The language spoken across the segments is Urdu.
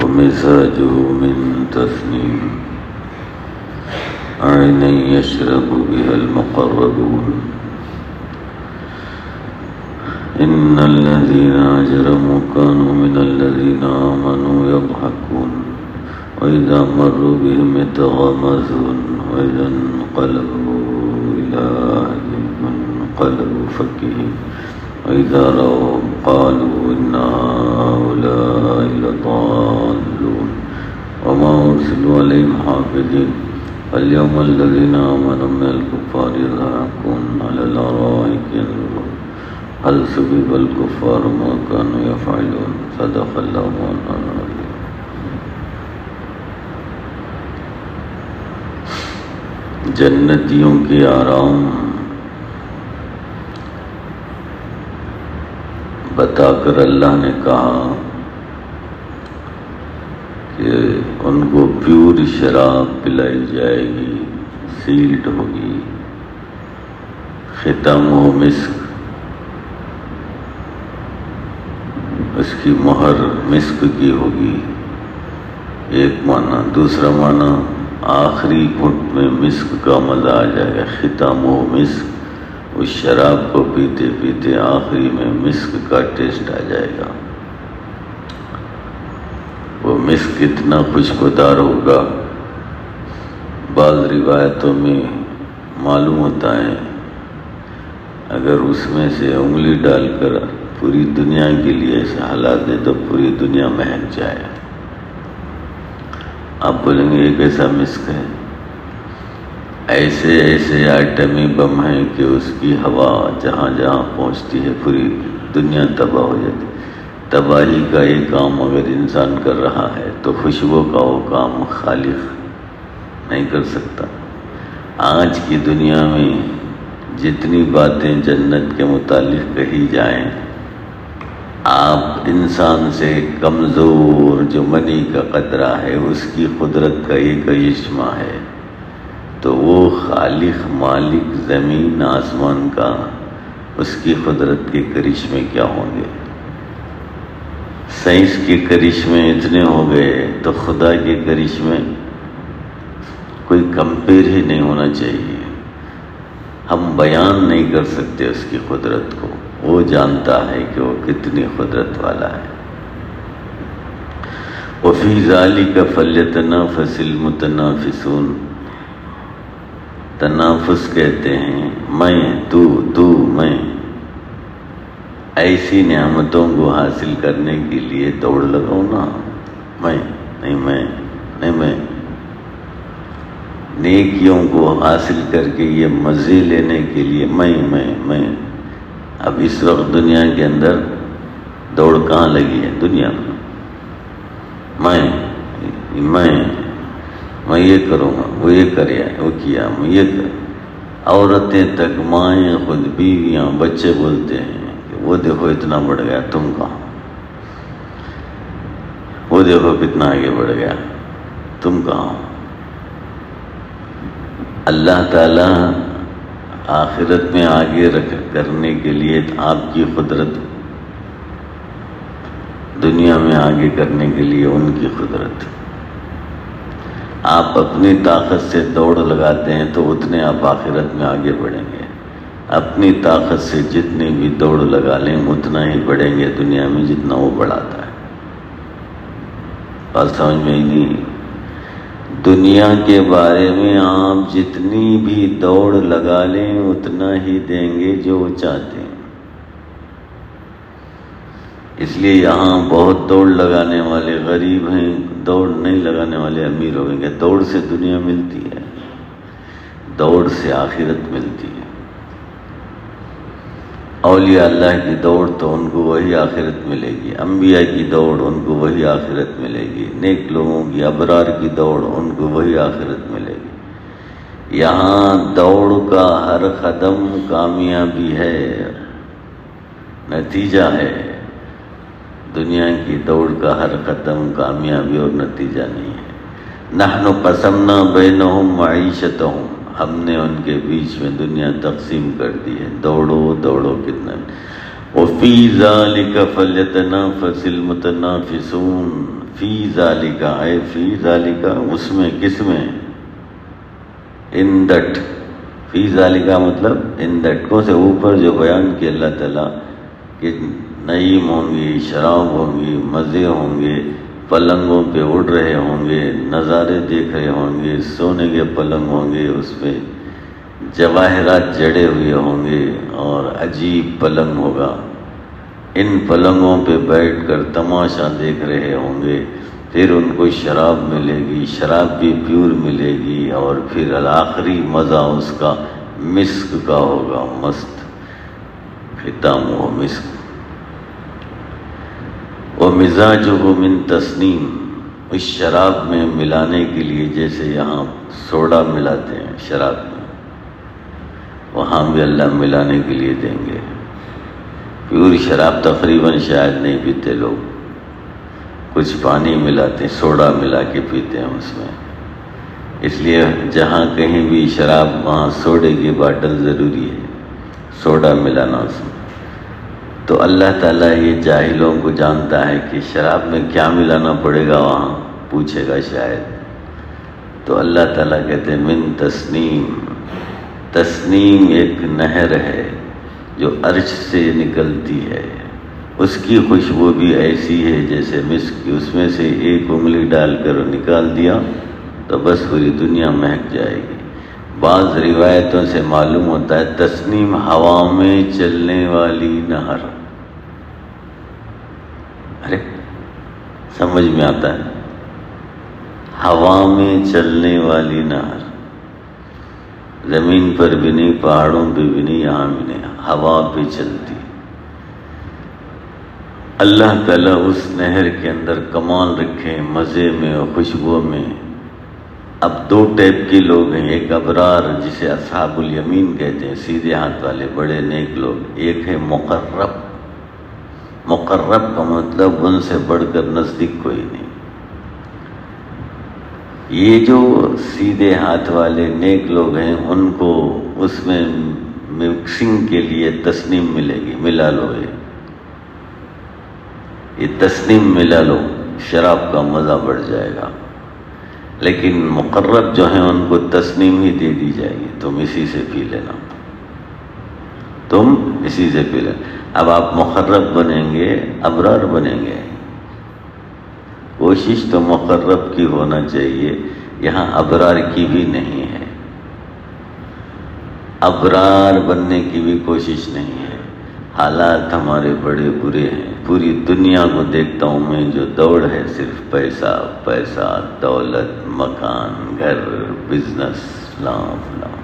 ومزاجه من تسنيم عينا يشرب بها المقربون إن الذين أجرموا كانوا من الذين آمنوا يضحكون وإذا مروا بهم يتغامزون وإذا انقلبوا إلى أهلهم انقلبوا فكهين وإذا رأوهم قالوا إن هؤلاء لضالون وما أرسلوا عليهم حافظين اليوم الذين آمنوا من الكفار يضحكون على الأرائك ينظرون هل ثوب الكفار ما كانوا يفعلون صدق الله مولانا العظيم. جنتیوں کے آرام بتا کر اللہ نے کہا کہ ان کو پیور شراب پلائی جائے گی، سیلڈ ہوگی، ختم و مسک، اس کی مہر مسک کی ہوگی، ایک معنی. دوسرا معنی آخری گھٹ میں مسک کا مزہ آ جائے گا، ختم و مسک، اس شراب کو پیتے پیتے آخری میں مسک کا ٹیسٹ آ جائے گا. وہ مسک اتنا خوشبودار ہوگا، بعض روایتوں میں معلوم ہوتا ہے اگر اس میں سے انگلی ڈال کر پوری دنیا کے لیے ایسے ہلا دے تو پوری دنیا مہک جائے. آپ بولیں گے یہ کیسا مسک ہے؟ ایسے ایسے ایٹمی بم ہیں کہ اس کی ہوا جہاں جہاں پہنچتی ہے پوری دنیا تباہ ہو جاتی. تباہی کا یہ کام اگر انسان کر رہا ہے تو خوشبو کا وہ کام خالق نہیں کر سکتا. آج کی دنیا میں جتنی باتیں جنت کے متعلق کہی جائیں، آپ انسان سے کمزور جو منی کا قطرہ ہے اس کی قدرت کا ایک کرشمہ ہے، تو وہ خالق مالک زمین آسمان کا اس کی قدرت کے کرشمے کیا ہوں گے؟ سائنس کے کرشمے اتنے ہو گئے تو خدا کے کرشمے کوئی کمپیر ہی نہیں ہونا چاہیے. ہم بیان نہیں کر سکتے اس کی قدرت کو، وہ جانتا ہے کہ وہ کتنی قدرت والا ہے. وَفِي ذَلِكَ فَلْيَتَنَافَسِ الْمُتَنَافِسُونَ. تنافس کہتے ہیں میں تو میں. ایسی نعمتوں کو حاصل کرنے کے لیے دوڑ لگاؤ نا، میں نہیں میں. نیکیوں کو حاصل کر کے یہ مزے لینے کے لیے میں. اب اس وقت دنیا کے اندر دوڑ کہاں لگی ہے؟ دنیا میں یہ کروں گا، وہ یہ کرے، وہ کیا، میں یہ کر. عورتیں تک، مائیں خود، بیویاں، بچے بولتے ہیں کہ وہ دیکھو اتنا بڑھ گیا، تم کہاں؟ وہ دیکھو کتنا آگے بڑھ گیا، تم کہاں؟ اللہ تعالیٰ آخرت میں آگے کرنے کے لیے آپ کی قدرت، دنیا میں آگے کرنے کے لیے ان کی قدرت. آپ اپنی طاقت سے دوڑ لگاتے ہیں تو اتنے آپ آخرت میں آگے بڑھیں گے. اپنی طاقت سے جتنی بھی دوڑ لگا لیں اتنا ہی بڑھیں گے دنیا میں جتنا وہ بڑھاتا ہے. بات سمجھ میں ہی نہیں. دنیا کے بارے میں آپ جتنی بھی دوڑ لگا لیں اتنا ہی دیں گے جو وہ چاہتے ہیں. اس لیے یہاں بہت دوڑ لگانے والے غریب ہیں، دوڑ نہیں لگانے والے امیر ہو گئے. دوڑ سے دنیا ملتی ہے، دوڑ سے آخرت ملتی ہے. اولیاء اللہ کی دوڑ تو ان کو وہی آخرت ملے گی، انبیاء کی دوڑ ان کو وہی آخرت ملے گی، نیک لوگوں کی، ابرار کی دوڑ ان کو وہی آخرت ملے گی. یہاں دوڑ کا ہر قدم کامیابی ہے، نتیجہ ہے. دنیا کی دوڑ کا ہر قدم کامیابی اور نتیجہ نہیں ہے. نحن قسمنا بینہم معیشتہم، ہم نے ان کے بیچ میں دنیا تقسیم کر دی ہے. دوڑو کتنا. وفی ذلک فلیتنافس المتنافسون، فی ذالکا اے فی ذالکا، اس میں، کس میں؟ ان دیٹ، فی ذالکا مطلب ان دیٹ کو سے اوپر جو بیان کیا اللہ تعالیٰ کہ نعیم ہوں گی، شراب ہوں گی، مزے ہوں گے، پلنگوں پہ اڑ رہے ہوں گے، نظارے دیکھ رہے ہوں گے، سونے کے پلنگ ہوں گے، اس پہ جواہرات جڑے ہوئے ہوں گے اور عجیب پلنگ ہوگا، ان پلنگوں پہ بیٹھ کر تماشا دیکھ رہے ہوں گے، پھر ان کو شراب ملے گی، شراب بھی پیور ملے گی، اور پھر آخری مزہ اس کا مسک کا ہوگا، مست ختام ہو مسک، وَمِزَاجُهُ مِن تَسْنِيم، اس شراب میں ملانے کے لیے جیسے یہاں سوڈا ملاتے ہیں شراب میں، وہاں بھی اللہ ملانے کے لیے دیں گے۔ پیور شراب تقریباً شاید نہیں پیتے لوگ، کچھ پانی ملاتے ہیں، سوڈا ملا کے پیتے ہیں اس میں، اس لیے جہاں کہیں بھی شراب وہاں سوڈے کی باٹل ضروری ہے، سوڈا ملانا اس میں۔ تو اللہ تعالیٰ یہ جاہلوں کو جانتا ہے کہ شراب میں کیا ملانا پڑے گا، وہاں پوچھے گا شاید، تو اللہ تعالیٰ کہتے ہیں من تسنیم، تسنیم ایک نہر ہے جو عرش سے نکلتی ہے، اس کی خوشبو بھی ایسی ہے جیسے مسک کی، اس میں سے ایک انگلی ڈال کر نکال دیا تو بس پوری دنیا مہک جائے گی۔ بعض روایتوں سے معلوم ہوتا ہے تسنیم ہوا میں چلنے والی نہر، ارے سمجھ میں آتا ہے، ہوا میں چلنے والی نہر، زمین پر بھی نہیں، پہاڑوں پہ بھی نہیں، یہاں بھی نہیں، ہوا پہ چلتی۔ اللہ تعالیٰ اس نہر کے اندر کمال رکھے، مزے میں اور خوشبو میں۔ اب دو ٹائپ کے لوگ ہیں، ایک ابرار جسے اصحاب الیمین کہتے ہیں، سیدھے ہاتھ والے بڑے نیک لوگ، ایک ہے مقرب، مقرب کا مطلب ان سے بڑھ کر نزدیک کوئی نہیں۔ یہ جو سیدھے ہاتھ والے نیک لوگ ہیں ان کو اس میں مکسنگ کے لیے تسنیم ملے گی، ملا لو، یہ تسنیم ملا لو، شراب کا مزہ بڑھ جائے گا۔ لیکن مقرب جو ہیں ان کو تسنیم ہی دے دی جائے گی، تم اسی سے پی لینا، تم اسی سے پی لینا۔ اب آپ مقرب بنیں گے، ابرار بنیں گے، کوشش تو مقرب کی ہونا چاہیے، یہاں ابرار کی بھی نہیں ہے، ابرار بننے کی بھی کوشش نہیں ہے۔ حالات ہمارے بڑے برے ہیں، پوری دنیا کو دیکھتا ہوں میں، جو دوڑ ہے صرف پیسہ پیسہ، دولت، مکان، گھر، بزنس، فلاں فلاں۔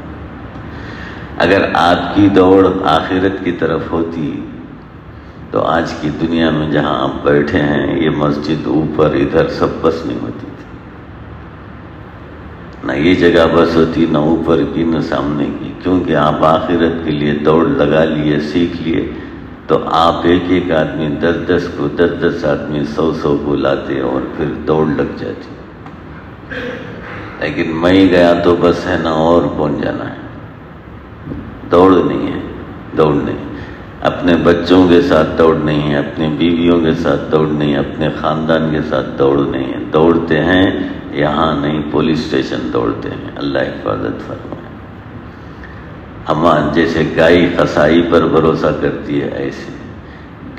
اگر آپ کی دوڑ آخرت کی طرف ہوتی تو آج کی دنیا میں جہاں آپ بیٹھے ہیں، یہ مسجد اوپر ادھر سب بس نہیں ہوتی تھی، نہ یہ جگہ بس ہوتی، نہ اوپر کی نہ سامنے کی، کیونکہ آپ آخرت کے لیے دوڑ لگا لیے، سیکھ لیے، تو آپ ایک ایک آدمی 10 کو، 10 آدمی 100 کو لاتے اور پھر دوڑ لگ جاتی۔ لیکن میں گیا تو بس ہے نا، اور کون جانا ہے، دوڑ نہیں ہے، دوڑ نہیں، اپنے بچوں کے ساتھ دوڑ نہیں ہے، اپنی بیویوں کے ساتھ دوڑ نہیں ہے، اپنے خاندان کے ساتھ دوڑ نہیں ہے، دوڑتے ہیں یہاں نہیں، پولیس اسٹیشن دوڑتے ہیں، اللہ حفاظت فرمائے۔ ہم جیسے گائے قصائی پر بھروسہ کرتی ہے، ایسے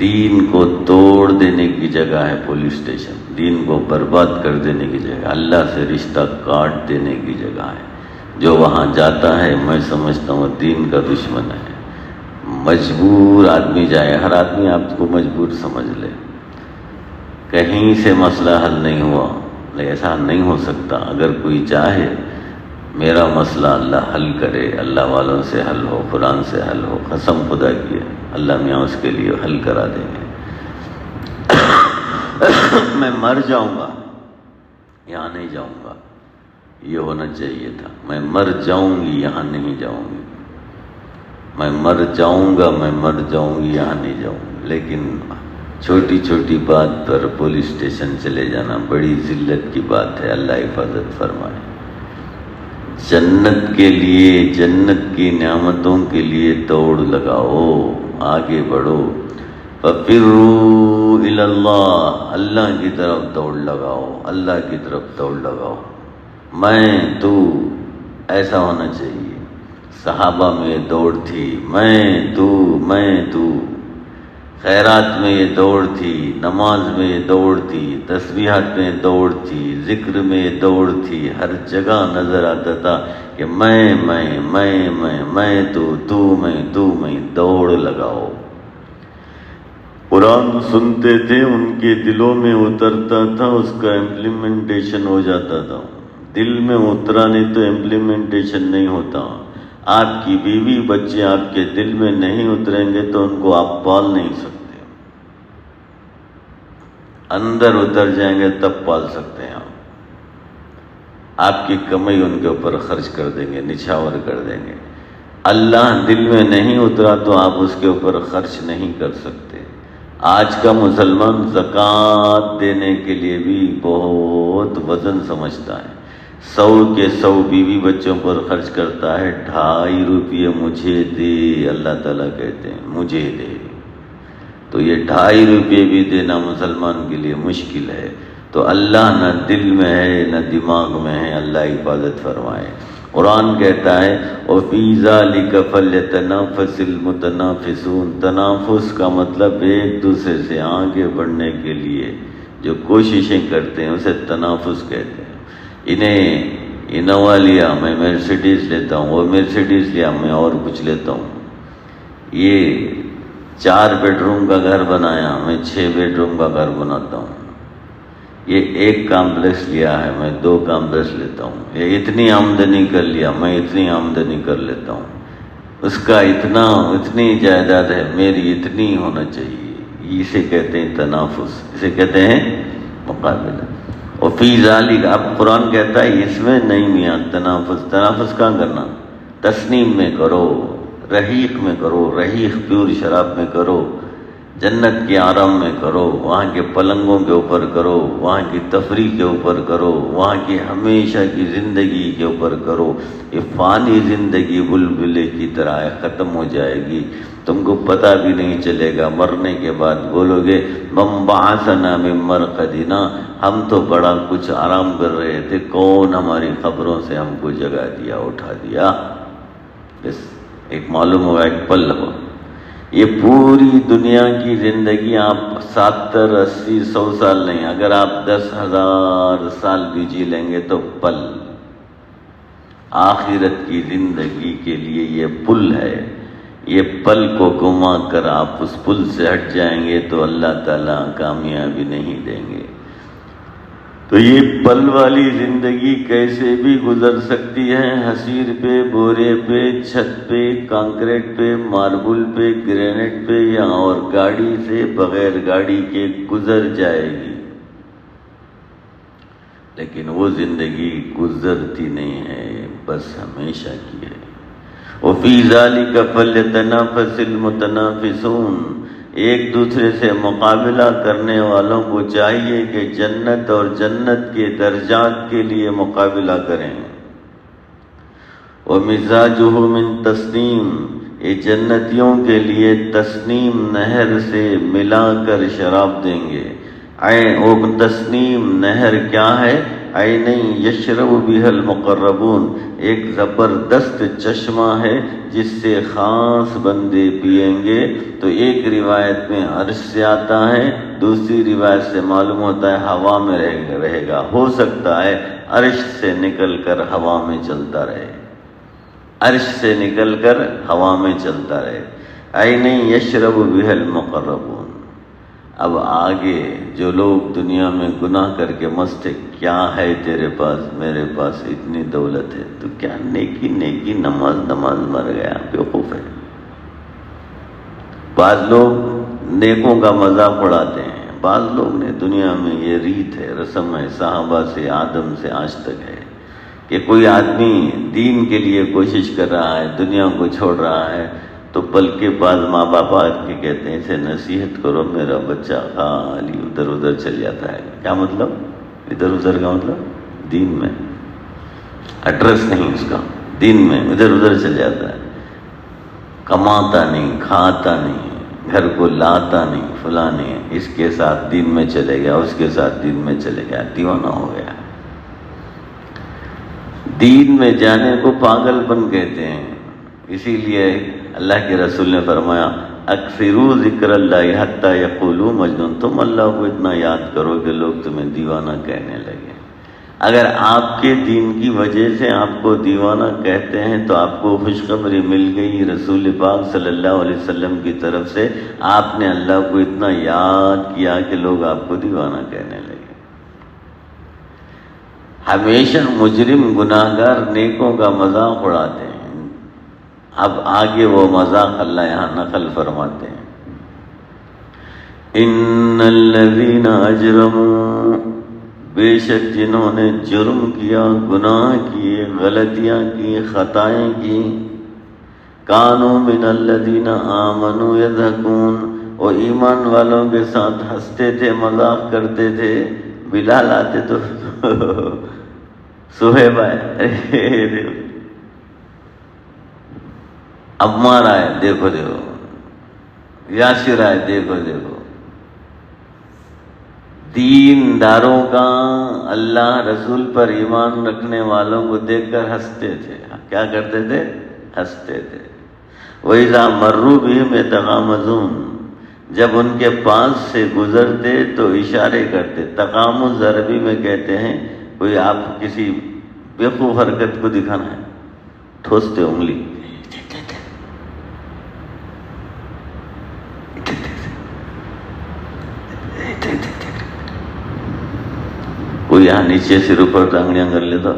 دین کو توڑ دینے کی جگہ ہے پولیس اسٹیشن، دین کو برباد کر دینے کی جگہ، اللہ سے رشتہ کاٹ دینے کی جگہ ہے۔ جو وہاں جاتا ہے میں سمجھتا ہوں دین کا دشمن ہے۔ مجبور آدمی جائے، ہر آدمی آپ کو مجبور سمجھ لے، کہیں سے مسئلہ حل نہیں ہوا، ایسا نہیں ہو سکتا۔ اگر کوئی چاہے میرا مسئلہ اللہ حل کرے، اللہ والوں سے حل ہو، قرآن سے حل ہو، قسم خدا کی ہے، اللہ میاں اس کے لیے حل کرا دیں گے۔ میں مر جاؤں گا، یہاں نہیں جاؤں گا، یہ ہونا چاہیے تھا، میں مر جاؤں گی، یہاں نہیں جاؤں گی، میں مر جاؤں گا، میں مر جاؤں گی، یہاں نہیں جاؤں گی۔ لیکن چھوٹی چھوٹی بات پر پولیس اسٹیشن چلے جانا بڑی ذلت کی بات ہے، اللہ حفاظت فرمائے۔ جنت کے لیے، جنت کی نعمتوں کے لیے دوڑ لگاؤ، آگے بڑھو۔ فَفِرُّوا إِلَى اللَّهِ، اللہ کی طرف دوڑ لگاؤ، اللہ کی طرف دوڑ لگاؤ۔ میں تو ایسا ہونا چاہیے۔ صحابہ میں یہ دوڑ تھی، میں تو، خیرات میں یہ دوڑ تھی، نماز میں یہ دوڑ تھی، تسبیحات میں یہ دوڑ تھی، ذکر میں یہ دوڑ تھی، ہر جگہ نظر آتا تھا کہ میں تو میں، دوڑ لگاؤ۔ قرآن سنتے تھے، ان کے دلوں میں اترتا تھا، اس کا امپلیمنٹیشن ہو جاتا تھا۔ دل میں اترا نہیں تو امپلیمنٹیشن نہیں ہوتا۔ آپ کی بیوی بچے آپ کے دل میں نہیں اتریں گے تو ان کو آپ پال نہیں سکتے، اندر اتر جائیں گے تب پال سکتے ہیں آپ کی کمائی ان کے اوپر خرچ کر دیں گے، نچھاور کر دیں گے۔ اللہ دل میں نہیں اترا تو آپ اس کے اوپر خرچ نہیں کر سکتے۔ آج کا مسلمان زکوٰۃ دینے کے لیے بھی بہت وزن سمجھتا ہے، 100 کے 100 بیوی بچوں پر خرچ کرتا ہے، 2.5 روپیے مجھے دے، اللہ تعالیٰ کہتے ہیں مجھے دے۔ تو یہ 2.5 روپیے بھی دینا مسلمان کے لیے مشکل ہے۔ تو اللہ نہ دل میں ہے نہ دماغ میں ہے، اللہ حفاظت فرمائے۔ قرآن کہتا ہے وَفِي ذَلِكَ فَلْيَتَنَافَسِ الْمُتَنَافِسُونَ، تنافس کا مطلب ایک دوسرے سے آگے بڑھنے کے لیے جو کوششیں کرتے ہیں اسے تنافس کہتے ہیں۔ انہیں انووا لیا میں مرسیڈیز لیتا ہوں، وہ مرسیڈیز لیا میں اور کچھ لیتا ہوں، یہ 4 بیڈ روم کا گھر بنایا میں 6 بیڈ روم کا گھر بناتا ہوں، یہ 1 کامپلیکس لیا ہے میں 2 کامپلیکس لیتا ہوں، یہ اتنی آمدنی کر لیا میں اتنی آمدنی کر لیتا ہوں، اس کا اتنی جائیداد ہے میری اتنی ہونا چاہیے، اسے کہتے ہیں تنافس، اسے کہتے ہیں مقابلہ۔ وفی ذالک، اب قرآن کہتا ہے اس میں نہیں میاں تنافس کہاں کرنا، تسنیم میں کرو، رحیق میں کرو، رحیق پیور شراب میں کرو، جنت کے آرام میں کرو، وہاں کے پلنگوں کے اوپر کرو، وہاں کی تفریح کے اوپر کرو، وہاں کی ہمیشہ کی زندگی کے اوپر کرو۔ یہ فانی زندگی بلبلے کی طرح ہے، ختم ہو جائے گی، تم کو پتہ بھی نہیں چلے گا، مرنے کے بعد بولو گے من بعثنا من مرقدنا، ہم تو بڑا کچھ آرام کر رہے تھے، کون ہماری قبروں سے ہم کو جگا دیا، اٹھا دیا، بس ایک معلوم ہوا، ایک پل ہوا۔ یہ پوری دنیا کی زندگی آپ 70 80 100 سال نہیں، اگر آپ 10,000 سال بھی جی لیں گے تو پل، آخرت کی زندگی کے لیے یہ پل ہے، یہ پل کو گما کر آپ اس پل سے ہٹ جائیں گے تو اللہ تعالیٰ کامیابی نہیں دیں گے۔ تو یہ پل والی زندگی کیسے بھی گزر سکتی ہے، حصیر پہ، بورے پہ، چھت پہ، کانکریٹ پہ، ماربل پہ، گرینٹ پہ، یا اور گاڑی سے بغیر گاڑی کے گزر جائے گی، لیکن وہ زندگی گزرتی نہیں ہے، بس ہمیشہ کی ہے۔ وَفِي ذَلِكَ فَلْيَتَنَافَسِ الْمُتَنَافِسُونَ، ایک دوسرے سے مقابلہ کرنے والوں کو چاہیے کہ جنت اور جنت کے درجات کے لیے مقابلہ کریں۔ وَمِزَاجُهُ مِن تَسْنِيم، یہ جنتیوں کے لیے تسنیم نہر سے ملا کر شراب دیں گے۔ وہ تسنیم نہر کیا ہے؟ عین یشرب بها المقربون، ایک زبردست چشمہ ہے جس سے خاص بندے پئیں گے۔ تو ایک روایت میں عرش سے آتا ہے، دوسری روایت سے معلوم ہوتا ہے ہوا میں رہے گا، ہو سکتا ہے عرش سے نکل کر ہوا میں چلتا رہے، عرش سے نکل کر ہوا میں چلتا رہے۔ عین یشرب بها المقربون۔ اب آگے جو لوگ دنیا میں گناہ کر کے مست ہے، کیا ہے تیرے پاس، میرے پاس اتنی دولت ہے، تو کیا نیکی نماز مر گیا، بیوقوف ہے۔ بعض لوگ نیکوں کا مذاق اڑاتے ہیں، بعض لوگ نے دنیا میں یہ ریت ہے، رسم ہے، صحابہ سے آدم سے آج تک ہے کہ کوئی آدمی دین کے لیے کوشش کر رہا ہے، دنیا کو چھوڑ رہا ہے، تو بلکہ بعض ماں باپ آ کے کہتے ہیں اسے نصیحت کرو، میرا بچہ خالی ادھر چل جاتا ہے۔ کیا مطلب؟ ادھر کا مطلب دین میں ایڈریس نہیں، اس کا دین میں ادھر چل جاتا ہے، کماتا نہیں، کھاتا نہیں، گھر کو لاتا نہیں، فلاں نہیں، اس کے ساتھ دین میں چلے گیا، اس کے ساتھ دین میں چلے گیا، دیوانہ ہو گیا۔ دین میں جانے کو پاگل پن کہتے ہیں۔ اسی لیے اللہ کے رسول نے فرمایا اکثروا ذکر اللہ حتی یقولوا مجنون، تم اللہ کو اتنا یاد کرو کہ لوگ تمہیں دیوانہ کہنے لگے۔ اگر آپ کے دین کی وجہ سے آپ کو دیوانہ کہتے ہیں تو آپ کو خوشخبری مل گئی رسول پاک صلی اللہ علیہ وسلم کی طرف سے، آپ نے اللہ کو اتنا یاد کیا کہ لوگ آپ کو دیوانہ کہنے لگے۔ ہمیشہ مجرم گناہگار نیکوں کا مذاق اڑاتے ہیں، اب آگے وہ مذاق اللہ یہاں نقل فرماتے ہیں۔ ان الذین اجرموا، بے شک جنہوں نے جرم کیا، گناہ کیے، غلطیاں کی، خطائیں کی، کانوا من الذین آمنوا یضحکون، وہ ایمان والوں کے ساتھ ہنستے تھے، مذاق کرتے تھے۔ بلال آتے تو صہیب آئے، عمار آئے، دیکھو دیکھو، یاسر آئے، دیکھو دیکھو۔ دین داروں کا، اللہ رسول پر ایمان رکھنے والوں کو دیکھ کر ہنستے تھے۔ کیا کرتے تھے؟ ہنستے تھے۔ وَإِذَا مَرُّوا بِهِمْ يَتَغَامَزُونَ، جب ان کے پاس سے گزرتے تو اشارے کرتے۔ تغامز عربی میں کہتے ہیں کوئی آپ کسی بیوقوف حرکت کو دکھانا ہے، ٹھوستے انگلی، کوئی یہاں نیچے سے اوپر ٹانگڑیاں کر لیتا،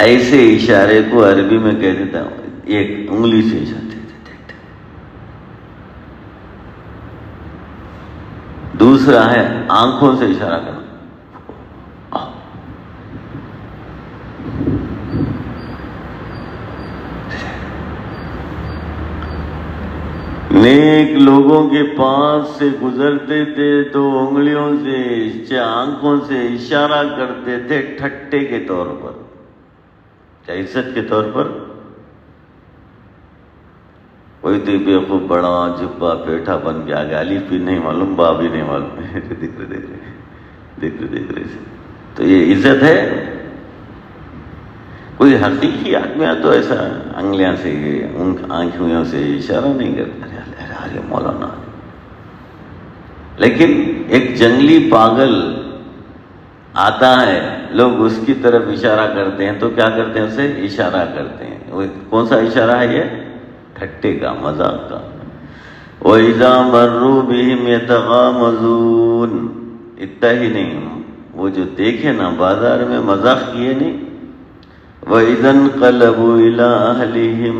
ایسے اشارے کو عربی میں کہہ دیتا ہوں، ایک انگلی سے اشارہ۔ دوسرا ہے آنکھوں سے اشارہ کرنا۔ نیک لوگوں کے پاس سے گزرتے تھے تو انگلیوں سے، آنکھوں سے اشارہ کرتے تھے، ٹھٹے کے طور پر، کیا عزت کے طور پر۔ کوئی تو بیوقوف بڑا جبا پیٹھا بن کے آگے، الف بھی نہیں معلوم، با بھی نہیں معلوم، دیکھ رہے تو یہ عزت ہے؟ کوئی حقیقی آدمی تو ایسا انگلیاں سے، ان آنکھوں سے اشارہ نہیں کرتا، ارے مولانا۔ لیکن ایک جنگلی پاگل آتا ہے، لوگ اس کی طرف اشارہ کرتے ہیں تو کیا کرتے ہیں؟ اسے اشارہ کرتے ہیں۔ وہ کون سا اشارہ ہے یہ؟ ٹھٹے کا، مذاق کا۔ وَإِذَا مَرُّوا بِهِمْ يَتَغَامَزُونَ، اتنا ہی نہیں، وہ جو دیکھے نا بازار میں، مذاق کیے نہیں۔ وَإِذَا انْقَلَبُوا إِلَىٰ أَهْلِهِمْ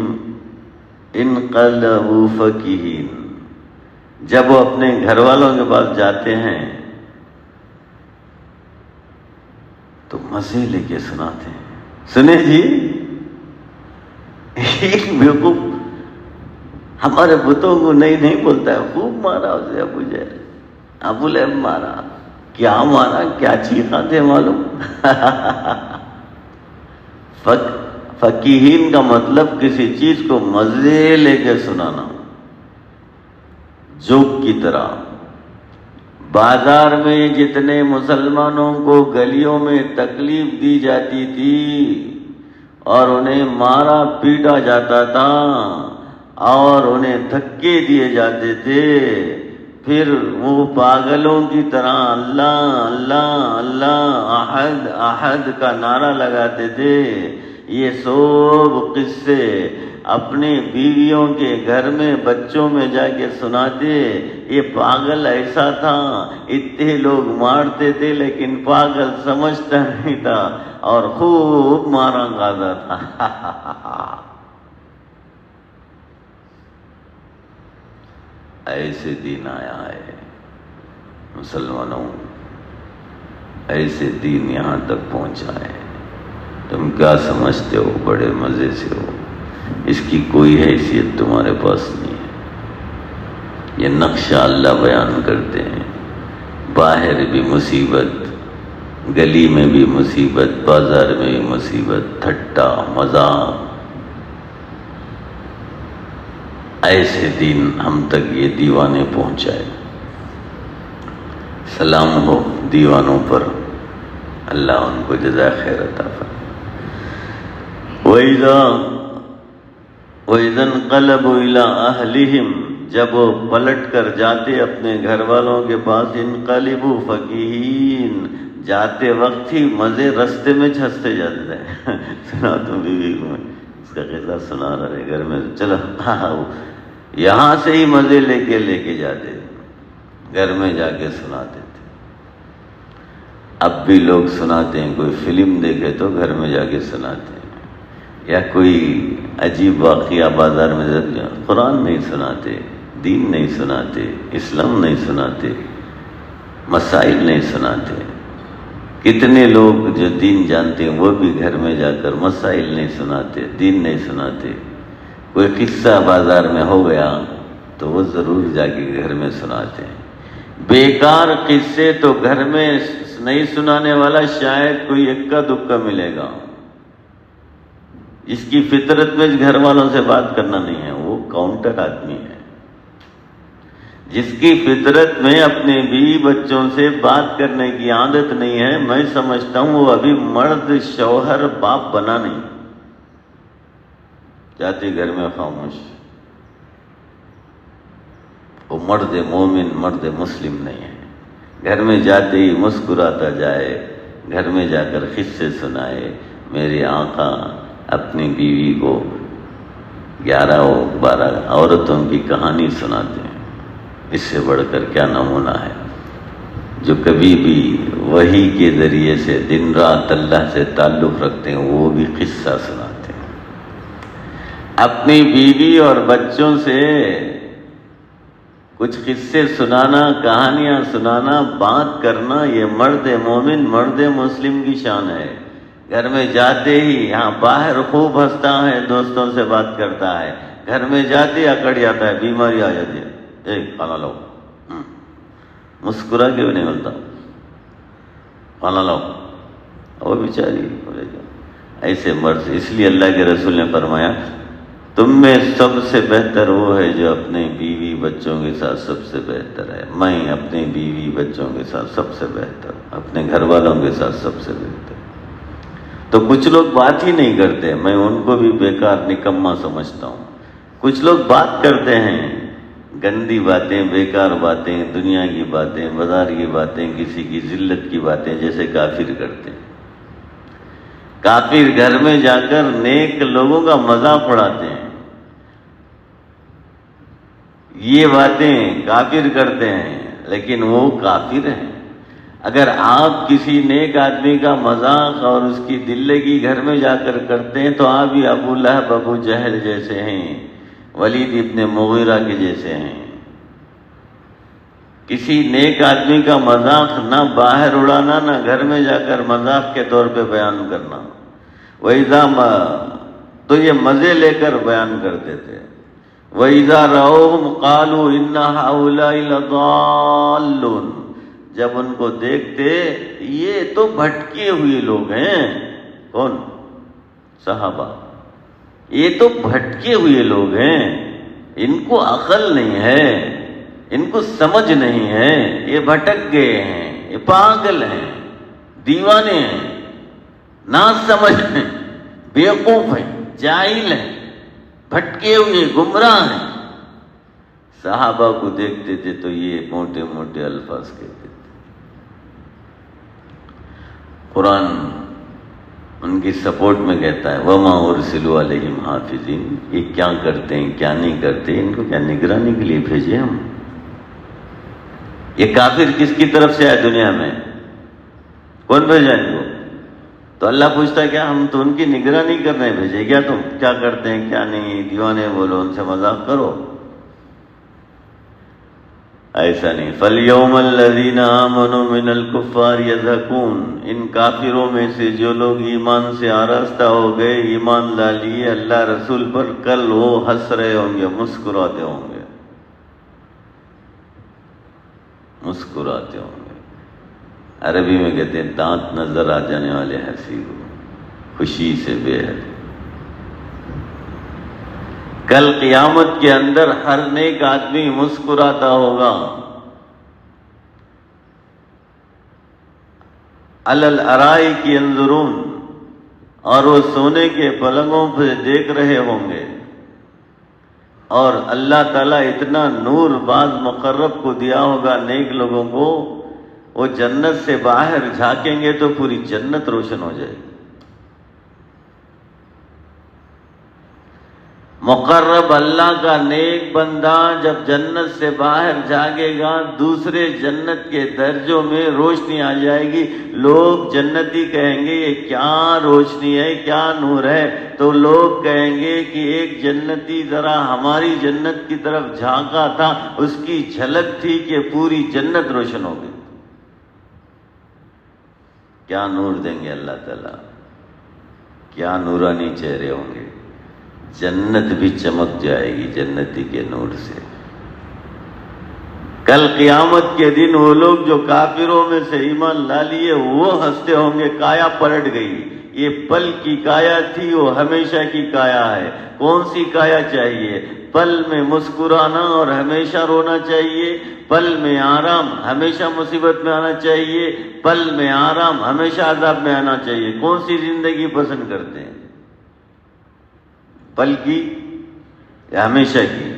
انْقَلَبُوا فَكِهِينَ، جب وہ اپنے گھر والوں کے پاس جاتے ہیں تو مزے لے کے سناتے ہیں۔ سنے جی، ایک بیوقوف ہمارے بتوں کو نہیں بولتا ہے، خوب مارا اسے ابو جہل، ابو لہب مارا، کیا مارا، کیا چیخا تھے معلوم۔ فقیہین کا مطلب کسی چیز کو مزے لے کے سنانا، جوک کی طرح۔ بازار میں جتنے مسلمانوں کو گلیوں میں تکلیف دی جاتی تھی اور انہیں مارا پیٹا جاتا تھا اور انہیں دھکے دیے جاتے تھے، پھر وہ پاگلوں کی طرح اللہ اللہ اللہ احد احد کا نعرہ لگاتے تھے۔ یہ سب قصے اپنی بیویوں کے گھر میں، بچوں میں جا کے سناتے۔ یہ پاگل ایسا تھا، اتنے لوگ مارتے تھے لیکن پاگل سمجھتا نہیں تھا اور خوب مارا کھاتا تھا۔ ایسے دین آیا ہے مسلمانوں، ایسے دین یہاں تک پہنچا ہے۔ تم کیا سمجھتے ہو؟ بڑے مزے سے ہو، اس کی کوئی حیثیت تمہارے پاس نہیں ہے۔ یہ نقشہ اللہ بیان کرتے ہیں، باہر بھی مصیبت، گلی میں بھی مصیبت، بازار میں بھی مصیبت، ٹھٹا مذاق، ایسے دین ہم تک یہ دیوانے پہنچائے۔ سلام ہو دیوانوں پر، اللہ ان کو جزائے خیر عطا فرمائے۔ وَإِذَا انقلبوا إِلَىٰ أَهْلِهِمْ، جب وہ پلٹ کر جاتے اپنے گھر والوں کے پاس، انقلبوا فَكِهِينَ، جاتے وقت ہی مزے رستے میں چھستے جاتے ہیں۔ سنا تو بیوی کو اس کا قصہ سنا رہے گھر میں، چلو یہاں سے ہی مزے لے کے جاتے، گھر میں جا کے سناتے تھے۔ اب بھی لوگ سناتے ہیں، کوئی فلم دیکھے تو گھر میں جا کے سناتے ہیں، یا کوئی عجیب واقعہ بازار میں قرآن نہیں سناتے، دین نہیں سناتے، اسلام نہیں سناتے، مسائل نہیں سناتے۔ کتنے لوگ جو دین جانتے ہیں وہ بھی گھر میں جا کر مسائل نہیں سناتے، دین نہیں سناتے۔ کوئی قصہ بازار میں ہو گیا تو وہ ضرور جا کے گھر میں سناتے ہیں۔ بیکار قصے تو گھر میں نہیں سنانے والا شاید کوئی اکا دکا ملے گا، جس کی فطرت میں گھر والوں سے بات کرنا نہیں ہے، وہ کاؤنٹر آدمی ہے۔ جس کی فطرت میں اپنے بیوی بچوں سے بات کرنے کی عادت نہیں ہے، میں سمجھتا ہوں وہ ابھی مرد شوہر باپ بنا نہیں، جاتے گھر میں خاموش، وہ مرد مومن مرد مسلم نہیں ہے۔ گھر میں جاتے ہی مسکراتا جائے، گھر میں جا کر قصے سنائے۔ میرے آقا اپنی بیوی کو 11 و 12 عورتوں کی کہانی سناتے ہیں، اس سے بڑھ کر کیا نمونہ ہے؟ جو کبھی بھی وحی کے ذریعے سے دن رات اللہ سے تعلق رکھتے ہیں، وہ بھی قصہ سناتے ہیں۔ اپنی بیوی اور بچوں سے کچھ قصے سنانا، کہانیاں سنانا، بات کرنا، یہ مرد مومن مرد مسلم کی شان ہے۔ گھر میں جاتے ہی، یہاں باہر خوب ہنستا ہے، دوستوں سے بات کرتا ہے، گھر میں جاتے ہی اکڑ جاتا ہے، بیماری آ جاتی ہے، کھانا لاؤ، مسکرا کے بھی نہیں ملتا، کھانا لاؤ، وہ بیچاری ایسے مرد۔ اس لیے اللہ کے رسول نے فرمایا تم میں سب سے بہتر وہ ہے جو اپنے بیوی بچوں کے ساتھ سب سے بہتر ہے۔ میں اپنے بیوی بچوں کے ساتھ سب سے بہتر، اپنے گھر والوں کے ساتھ سب سے بہتر۔ تو کچھ لوگ بات ہی نہیں کرتے، میں ان کو بھی بیکار نکما سمجھتا ہوں۔ کچھ لوگ بات کرتے ہیں، گندی باتیں، بیکار باتیں، دنیا کی باتیں، بازار کی باتیں، کسی کی ذلت کی باتیں، جیسے کافر کرتے ہیں۔ کافر گھر میں جا کر نیک لوگوں کا مذاق اڑاتے ہیں، یہ باتیں کافر کرتے ہیں، لیکن وہ کافر ہیں۔ اگر آپ کسی نیک آدمی کا مذاق اور اس کی دل لگی گھر میں جا کر کرتے ہیں تو آپ بھی ابو لہب ابو جہل جیسے ہیں، ولید ابن مغیرہ کے جیسے ہیں۔ کسی نیک آدمی کا مذاق نہ باہر اڑانا، نہ گھر میں جا کر مذاق کے طور پہ بیان کرنا۔ وَإِذَا تو یہ مزے لے کر بیان کرتے تھے۔ وَإِذَا رَأَوْهُمْ قَالُوا إِنَّ هَؤُلَاءِ لَضَالُّونَ، جب ان کو دیکھتے یہ تو بھٹکے ہوئے لوگ ہیں۔ کون؟ صحابہ۔ یہ تو بھٹکے ہوئے لوگ ہیں، ان کو عقل نہیں ہے، ان کو سمجھ نہیں ہے، یہ بھٹک گئے ہیں، یہ پاگل ہیں، دیوانے ہیں، نا سمجھ ہیں، بیوقوف ہیں، جاہل ہیں، بھٹکے ہوئے گمراہ ہیں۔ صحابہ کو دیکھتے تھے تو یہ موٹے موٹے الفاظ کہتے تھے۔ قرآن ان کی سپورٹ میں کہتا ہے وَمَا أُرْسِلُوا عَلَيْهِمْ حَافِظِينَ، یہ کیا کرتے ہیں کیا نہیں کرتے، ان کو کیا نگرانی کے لیے بھیجے ہم؟ یہ کافر کس کی طرف سے آئے دنیا میں؟ کون بھیجا ان کو؟ تو اللہ پوچھتا ہے کیا ہم تو ان کی نگرانی کرنے بھیجے کیا؟ تم کیا کرتے ہیں کیا نہیں، دیوانے بولو، ان سے مذاق کرو؟ ایسا نہیں۔ فَالْيَوْمَ الَّذِينَ آمَنُوا مِنَ الْكُفَّارِ يَضْحَكُونَ، ان کافروں میں سے جو لوگ ایمان سے آراستہ ہو گئے، ایمان لا لیے اللہ رسول پر، کل وہ ہنس رہے ہوں گے، مسکراتے ہوں گے، مسکراتے ہوں گے۔ عربی میں کہتے ہیں دانت نظر آ جانے والے ہنسی کو، خوشی سے بے حد۔ کل قیامت کے اندر ہر نیک آدمی مسکراتا ہوگا. علی الارائک ینظرون، اور وہ سونے کے پلنگوں پہ دیکھ رہے ہوں گے. اور اللہ تعالیٰ اتنا نور بعض مقرب کو دیا ہوگا نیک لوگوں کو، وہ جنت سے باہر جھانکیں گے تو پوری جنت روشن ہو جائے گی. مقرب اللہ کا نیک بندہ جب جنت سے باہر جھانکے گا، دوسرے جنت کے درجوں میں روشنی آ جائے گی. لوگ جنتی کہیں گے یہ کیا روشنی ہے، کیا نور ہے؟ تو لوگ کہیں گے کہ ایک جنتی ذرا ہماری جنت کی طرف جھانکا تھا، اس کی جھلک تھی کہ پوری جنت روشن ہو گئی. کیا نور دیں گے اللہ تعالیٰ، کیا نورانی چہرے ہوں گے. جنت بھی چمک جائے گی جنتی کے نور سے. کل قیامت کے دن وہ لوگ جو کافروں میں سے ایمان لا لیے وہ ہنستے ہوں گے، کایا پلٹ گئی. یہ پل کی کایا تھی، وہ ہمیشہ کی کایا ہے. کون سی کایا چاہیے؟ پل میں مسکرانا اور ہمیشہ رونا چاہیے، پل میں آرام ہمیشہ مصیبت میں آنا چاہیے، پل میں آرام ہمیشہ عذاب میں آنا چاہیے. کون سی زندگی پسند کرتے ہیں؟ پل کی یا ہمیشہ کی؟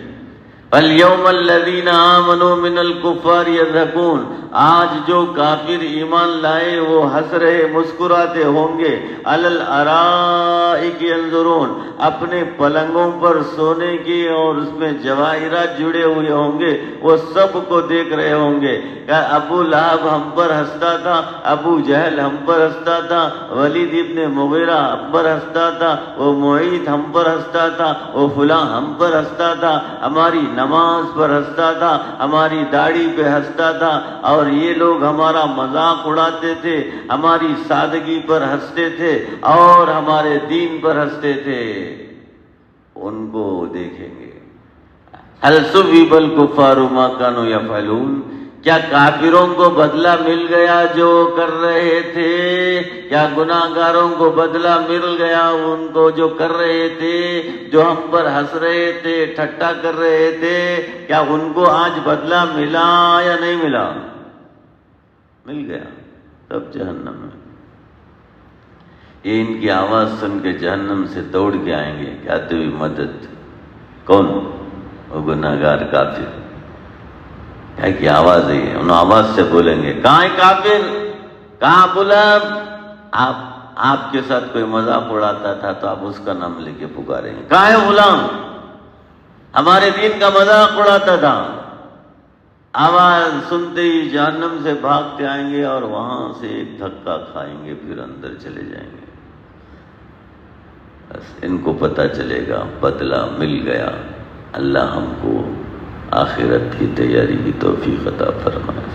فَالْيَوْمَ الَّذِينَ آمَنُوا مِنَ الْكُفَّارِ يَضْحَكُونَ، آج جو کافر ایمان لائے وہ ہنس رہے مسکراتے ہوں گے. عَلَى الْأَرَائِكِ يَنظُرُونَ، اپنے پلنگوں پر سونے کی اور اس میں جواہرات جڑے ہوئے ہوں گے، وہ سب کو دیکھ رہے ہوں گے. کہ ابو لہب ہم پر ہنستا تھا، ابو جہل ہم پر ہنستا تھا، ولید ابن مغیرہ ہم پر ہنستا تھا، وہ معیط ہم پر ہنستا تھا، وہ فلاں ہم پر ہنستا تھا، ہماری نماز پر ہنستا تھا، ہماری داڑھی پہ ہنستا تھا، اور یہ لوگ ہمارا مذاق اڑاتے تھے، ہماری سادگی پر ہنستے تھے اور ہمارے دین پر ہنستے تھے. ان کو دیکھیں گے. هل ثوب الكفار ما كانوا يفعلون، کیا کافروں کو بدلہ مل گیا جو کر رہے تھے؟ کیا گناہگاروں کو بدلہ مل گیا ان کو جو کر رہے تھے، جو ہم پر ہنس رہے تھے، ٹھٹا کر رہے تھے؟ کیا ان کو آج بدلہ ملا یا نہیں ملا؟ مل گیا. تب جہنم میں یہ ان کی آواز سن کے جہنم سے دوڑ کے آئیں گے، کہتے ہوئے مدد. کون؟ وہ گناہگار کافر. کیا کی آواز ہے؟ ان آواز سے بولیں گے، کہاں ہے کافر، کہاں غلام؟ آپ کے ساتھ کوئی مذاق اڑاتا تھا تو آپ اس کا نام لے کے پکاریں گے، کہاں ہے غلام، ہمارے دین کا مذاق اڑاتا تھا. آواز سنتے ہی جہنم سے بھاگتے آئیں گے اور وہاں سے ایک دھکا کھائیں گے، پھر اندر چلے جائیں گے. بس ان کو پتہ چلے گا بدلہ مل گیا. اللہ ہم کو آخرت کی تیاری کی توفیق عطا فرمائے.